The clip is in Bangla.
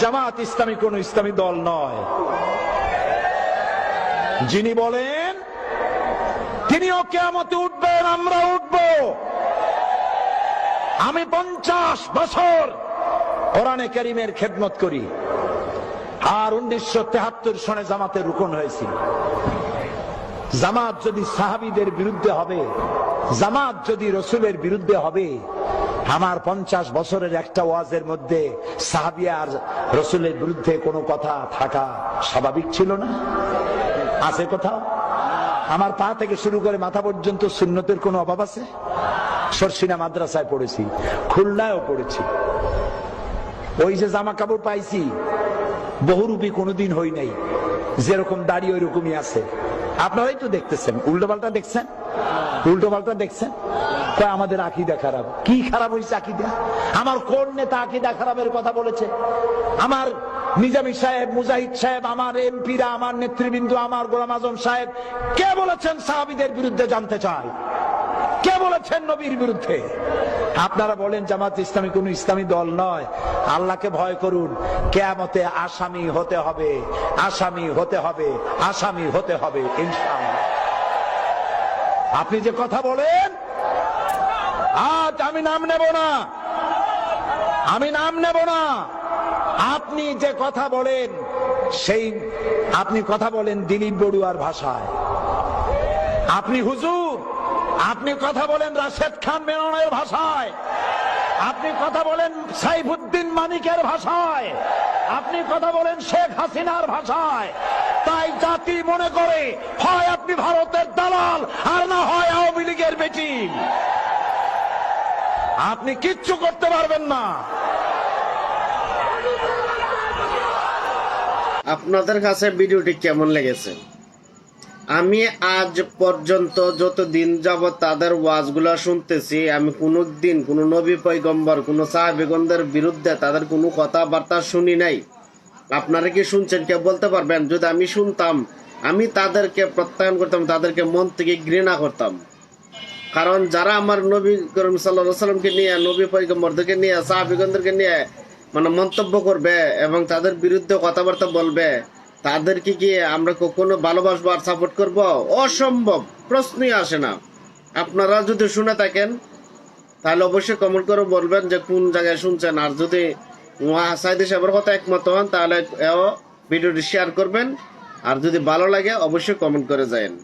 জামাত ইসলামী কোন ইসলামী দল নয়। যিনি বলেন তিনিও কিয়ামতে উঠবেন, আমরা উঠব। আমি 50 বছর কোরআনে কারীমের খেদমত করি, আর 1973 সনে জামাতে রুকন হয়েছিল। জামাত যদি সাহাবীদের বিরুদ্ধে হবে, জামাত যদি রসুলের বিরুদ্ধে হবে, আমার 50 বছরের একটা ওয়াজের মধ্যে সাহাবী আর রসুলের বিরুদ্ধে কোনো কথা থাকা স্বাভাবিক ছিল না? আছে কোথাও? আমার পা থেকে শুরু করে মাথা পর্যন্ত সুন্নতের কোনো অভাব আছে? শর্ষিনা মাদ্রাসায় পড়েছি, খুলনায়ও পড়েছি। ওই যে জামা কাপড় পাইছি বহুরূপী কোনোদিন হই নাই, যেরকম দাড়ি ওই রকমই আছে। আপনারাই তো দেখতেছেন, উল্টো পাল্টা দেখছেন, উল্টো পাল্টা দেখছেন। আমাদের আকীদা খারাপ। কি খারাপ হয়েছে আকীদা? আমার কোন নেতা আকীদা খারাপের কথা বলেছে? আমার নিজামী সাহেব, মুজাহিদ সাহেব, আমার এমপিরা, আমার নেতৃবৃন্দ, আমার গোলাম আজম সাহেব কে বলেছেন সাহাবীদের বিরুদ্ধে? জানতে চাই, কে বলেছেন নবীর বিরুদ্ধে? আপনারা বলেন জামাত ইসলামী কোন ইসলামী দল নয়। আল্লাহকে ভয় করুন, কিয়ামতে আসামি হতে হবে, আসামি হতে হবে, আসামি হতে হবে ইনশাআল্লাহ। আপনি যে কথা বলেন, আজ আমি নাম নেব না, আমি নাম নেব না। আপনি যে কথা বলেন, সেই আপনি কথা বলেন দিলীপ বড়ুয়ার ভাষায়। আপনি হুজুর, আপনি কথা বলেন রাশেদ খান মেননের ভাষায়, আপনি কথা বলেন সাইফুদ্দিন মানিকের ভাষায়, আপনি কথা বলেন শেখ হাসিনার ভাষায়। তাই জাতি মনে করে হয় আপনি ভারতের দালাল, আর না হয় আওয়ামী লীগের বেটি। আপনি কিচ্ছু করতে পারবেন না। আপনাদের কাছে ভিডিওটি কেমন লেগেছে? আমি আজ পর্যন্ত যতদিন যাবত তাদের ওয়াজগুলা শুনতেছি, আমি কোনোদিন কোনো নবী পয়গম্বর, কোনো সাহাবীগণদের বিরুদ্ধে তাদের কোনো কথাবার্তা শুনি নাই। আপনারা কি শুনছেন? কেউ বলতে পারবেন? যদি আমি শুনতাম, আমি তাদেরকে প্রত্যাখ্যান করতাম, তাদেরকে মন থেকে ঘৃণা করতাম। কারণ যারা আমার নবী করিম সাল্লাল্লাহু আলাইহি ওয়াসাল্লামকে নিয়ে, নবী পয়গম্বরদেরকে নিয়ে, সাহাবীগণদেরকে নিয়ে মানে মন্তব্য করবে এবং তাদের বিরুদ্ধে কথাবার্তা বলবে, তাদেরকে কি আমরা কখনো ভালোবাসবো আর সাপোর্ট করব? অসম্ভব, প্রশ্নই আসে না। আপনারা যদি শুনে থাকেন তাহলে অবশ্যই কমেন্ট করে বলবেন যে কোন জায়গায় শুনছেন। আর যদি সাইদি সাহেবের কথা একমত হন তাহলে ভিডিওটি শেয়ার করবেন। আর যদি ভালো লাগে অবশ্যই কমেন্ট করে যাবেন।